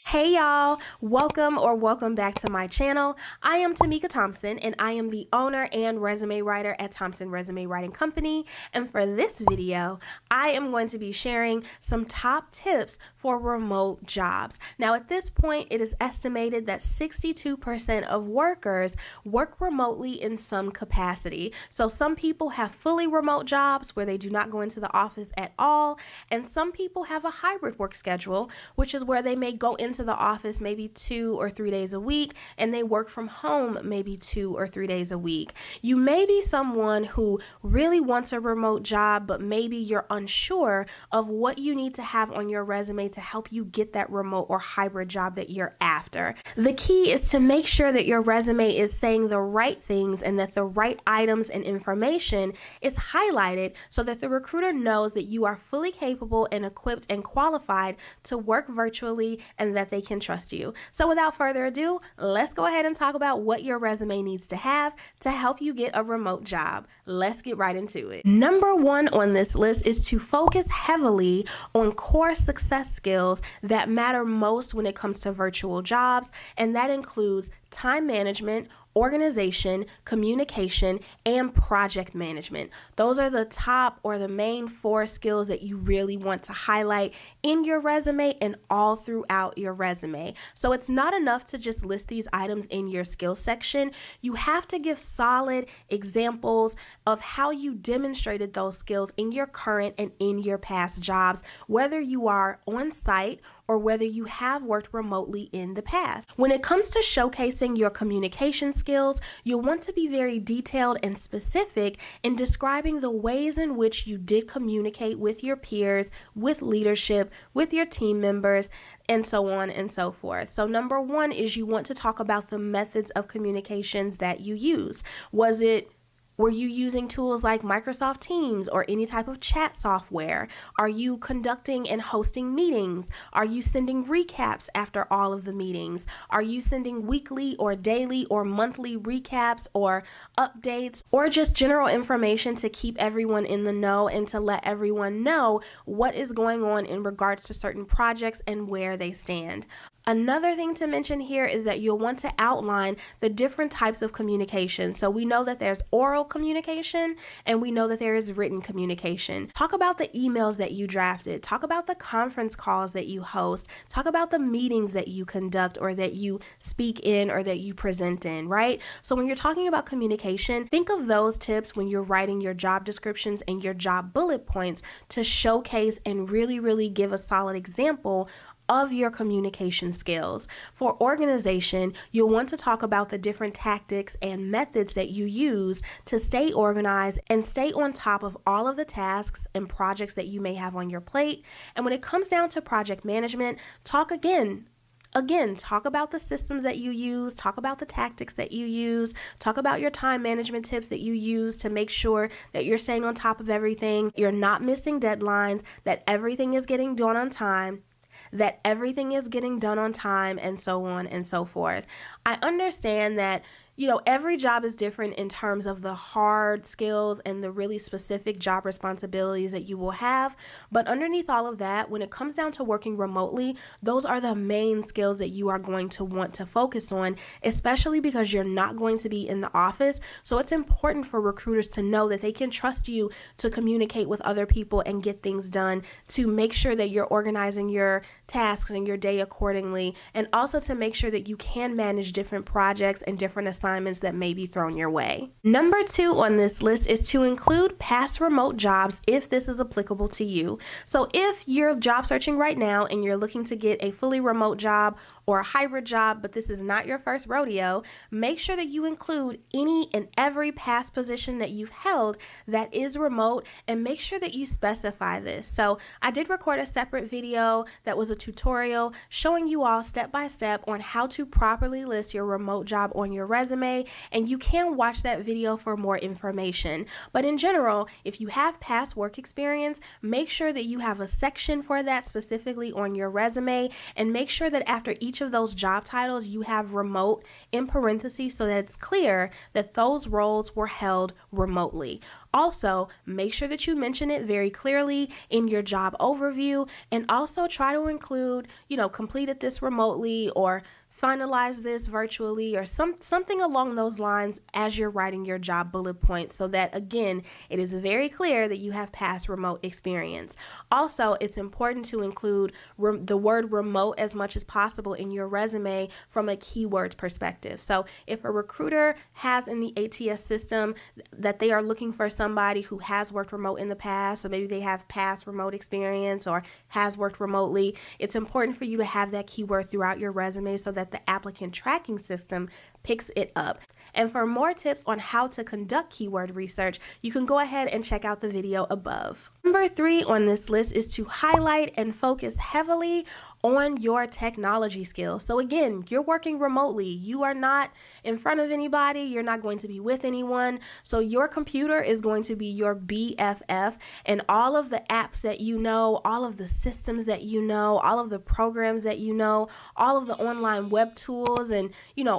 Hey y'all, welcome back to my channel. I am Tamika Thompson and I am the owner and resume writer at Thompson Resume Writing Company. And for this video, I am going to be sharing some top tips for remote jobs. Now at this point, it is estimated that 62% of workers work remotely in some capacity. So some people have fully remote jobs where they do not go into the office at all. And some people have a hybrid work schedule, which is where they may go into the office maybe 2 or 3 days a week and they work from home maybe 2 or 3 days a week. You may be someone who really wants a remote job, but maybe you're unsure of what you need to have on your resume to help you get that remote or hybrid job that you're after. The key is to make sure that your resume is saying the right things and that the right items and information is highlighted so that the recruiter knows that you are fully capable and equipped and qualified to work virtually and that they can trust you. So without further ado, let's go ahead and talk about what your resume needs to have to help you get a remote job. Let's get right into it. Number one on this list is to focus heavily on core success skills that matter most when it comes to virtual jobs, and that includes time management, organization, communication, and project management. Those are the top or the main 4 skills that you really want to highlight in your resume and all throughout your resume. So it's not enough to just list these items in your skills section. You have to give solid examples of how you demonstrated those skills in your current and in your past jobs, whether you are on site or whether you have worked remotely in the past. When it comes to showcasing your communication skills, you'll want to be very detailed and specific in describing the ways in which you did communicate with your peers, with leadership, with your team members, and so on and so forth. So number one is you want to talk about the methods of communications that you use. Were you using tools like Microsoft Teams or any type of chat software? Are you conducting and hosting meetings? Are you sending recaps after all of the meetings? Are you sending weekly or daily or monthly recaps or updates or just general information to keep everyone in the know and to let everyone know what is going on in regards to certain projects and where they stand? Another thing to mention here is that you'll want to outline the different types of communication. So we know that there's oral communication and we know that there is written communication. Talk about the emails that you drafted. Talk about the conference calls that you host. Talk about the meetings that you conduct or that you speak in or that you present in, right? So when you're talking about communication, think of those tips when you're writing your job descriptions and your job bullet points to showcase and really give a solid example of your communication skills. For organization, you'll want to talk about the different tactics and methods that you use to stay organized and stay on top of all of the tasks and projects that you may have on your plate. And when it comes down to project management, talk about the systems that you use, talk about the tactics that you use, talk about your time management tips that you use to make sure that you're staying on top of everything, you're not missing deadlines, that everything is getting done on time, and so on and so forth. I understand that every job is different in terms of the hard skills and the really specific job responsibilities that you will have. But underneath all of that, when it comes down to working remotely, those are the main skills that you are going to want to focus on, especially because you're not going to be in the office. So it's important for recruiters to know that they can trust you to communicate with other people and get things done, to make sure that you're organizing your tasks and your day accordingly, and also to make sure that you can manage different projects and different assignments that may be thrown your way. Number 2 on this list is to include past remote jobs if this is applicable to you. So if you're job searching right now and you're looking to get a fully remote job or a hybrid job, but this is not your first rodeo, make sure that you include any and every past position that you've held that is remote, and make sure that you specify this. So I did record a separate video that was a tutorial showing you all step by step on how to properly list your remote job on your resume, and you can watch that video for more information. But in general, if you have past work experience, make sure that you have a section for that specifically on your resume, and make sure that after each of those job titles you have remote in parentheses so that it's clear that those roles were held remotely. Also, make sure that you mention it very clearly in your job overview, and also try to include, completed this remotely or finalize this virtually or something along those lines as you're writing your job bullet points, so that again it is very clear that you have past remote experience. Also, it's important to include the word remote as much as possible in your resume from a keywords perspective. So if a recruiter has in the ATS system that they are looking for somebody who has worked remote in the past, so maybe they have past remote experience or has worked remotely, it's important for you to have that keyword throughout your resume so that the applicant tracking system picks it up. And for more tips on how to conduct keyword research, you can go ahead and check out the video above. Number 3 on this list is to highlight and focus heavily on your technology skills. So again, you're working remotely. You are not in front of anybody. You're not going to be with anyone. So your computer is going to be your BFF, and all of the apps that you know, all of the systems that you know, all of the programs that you know, all of the online web tools and,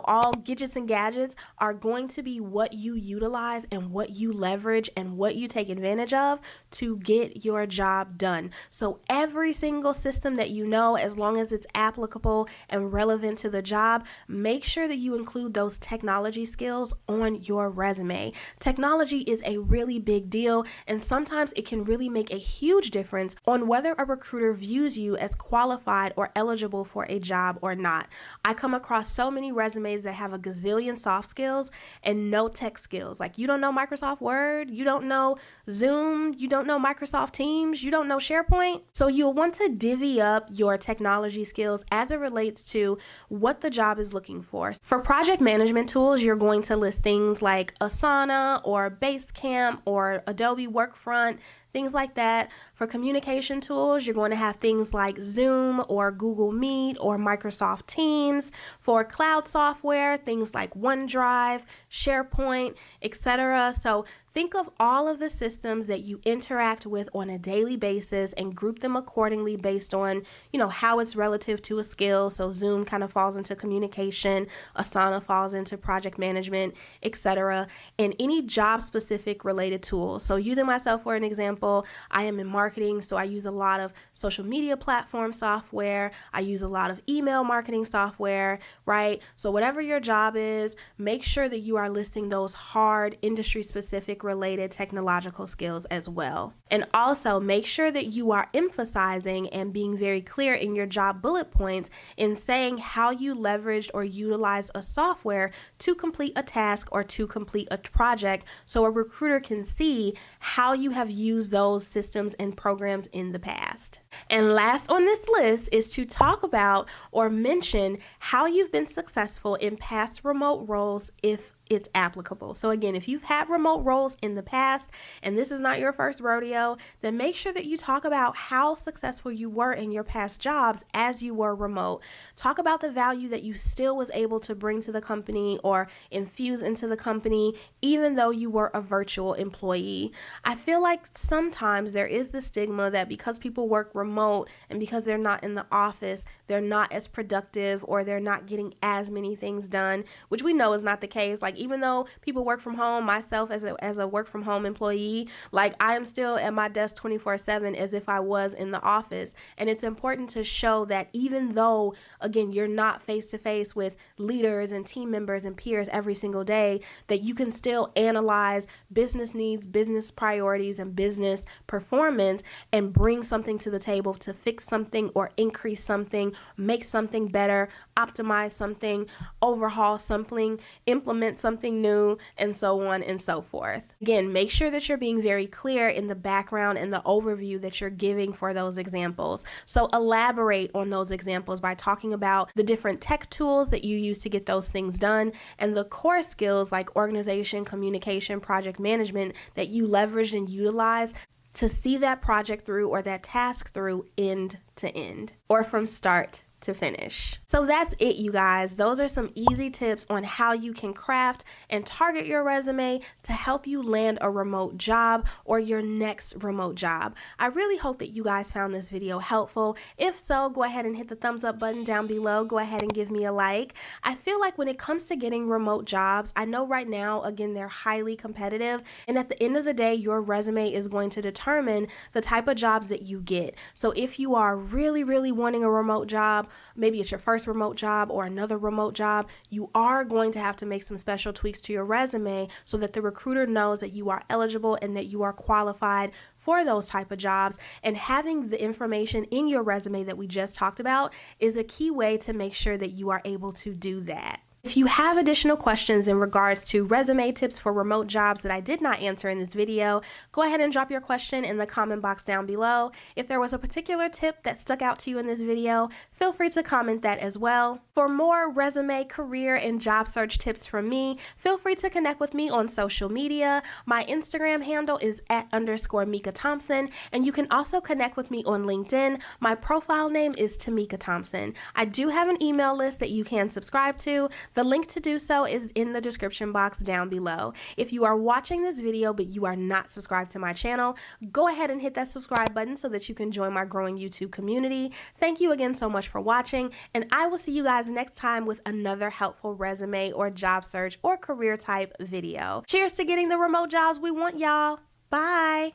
all gadgets and gadgets are going to be what you utilize and what you leverage and what you take advantage of to get your job done. So every single system that you know, as long as it's applicable and relevant to the job, make sure that you include those technology skills on your resume. Technology is a really big deal, and sometimes it can really make a huge difference on whether a recruiter views you as qualified or eligible for a job or not. I come across so many resumes that have a gazillion soft skills and no tech skills. Like, you don't know Microsoft Word, you don't know Zoom, you don't know Microsoft Teams, you don't know SharePoint. So you'll want to divvy up your technology skills as it relates to what the job is looking for. For project management tools, you're going to list things like Asana or Basecamp or Adobe Workfront, things like that. For communication tools, you're going to have things like Zoom or Google Meet or Microsoft Teams. For cloud software, things like OneDrive, SharePoint, etc. So think of all of the systems that you interact with on a daily basis and group them accordingly based on, how it's relative to a skill. So Zoom kind of falls into communication, Asana falls into project management, etc. And any job specific related tools. So using myself for an example, I am in marketing, so I use a lot of social media platform software. I use a lot of email marketing software, right? So whatever your job is, make sure that you are listing those hard industry specific related technological skills as well. And also make sure that you are emphasizing and being very clear in your job bullet points in saying how you leveraged or utilized a software to complete a task or to complete a project, so a recruiter can see how you have used those systems and programs in the past. And last on this list is to talk about or mention how you've been successful in past remote roles if it's applicable. So again, if you've had remote roles in the past and this is not your first rodeo, then make sure that you talk about how successful you were in your past jobs as you were remote. Talk about the value that you still was able to bring to the company or infuse into the company, even though you were a virtual employee. I feel like sometimes there is the stigma that because people work remote and because they're not in the office, they're not as productive or they're not getting as many things done, which we know is not the case. Like, even though people work from home, myself as a work from home employee, like, I am still at my desk 24/7 as if I was in the office. And it's important to show that even though, again, you're not face to face with leaders and team members and peers every single day, that you can still analyze business needs, business priorities, and business performance and bring something to the table to fix something or increase something, make something better, optimize something, overhaul something, implement something new, and so on and so forth. Again, make sure that you're being very clear in the background and the overview that you're giving for those examples. So elaborate on those examples by talking about the different tech tools that you use to get those things done and the core skills like organization, communication, project management that you leverage and utilize to see that project through or that task through end to end or from start to finish. So that's it, you guys. Those are some easy tips on how you can craft and target your resume to help you land a remote job or your next remote job. I really hope that you guys found this video helpful. If so, go ahead and hit the thumbs up button down below. Go ahead and give me a like. I feel like when it comes to getting remote jobs, I know right now, again, they're highly competitive, and at the end of the day, your resume is going to determine the type of jobs that you get. So if you are really wanting a remote job, maybe it's your first remote job or another remote job, you are going to have to make some special tweaks to your resume so that the recruiter knows that you are eligible and that you are qualified for those type of jobs. And having the information in your resume that we just talked about is a key way to make sure that you are able to do that. If you have additional questions in regards to resume tips for remote jobs that I did not answer in this video, go ahead and drop your question in the comment box down below. If there was a particular tip that stuck out to you in this video, feel free to comment that as well. For more resume, career, and job search tips from me, feel free to connect with me on social media. My Instagram handle is @_Mika Thompson, and you can also connect with me on LinkedIn. My profile name is Tamika Thompson. I do have an email list that you can subscribe to. The link to do so is in the description box down below. If you are watching this video but you are not subscribed to my channel, go ahead and hit that subscribe button so that you can join my growing YouTube community. Thank you again so much for watching, and I will see you guys next time with another helpful resume or job search or career type video. Cheers to getting the remote jobs we want, y'all. Bye.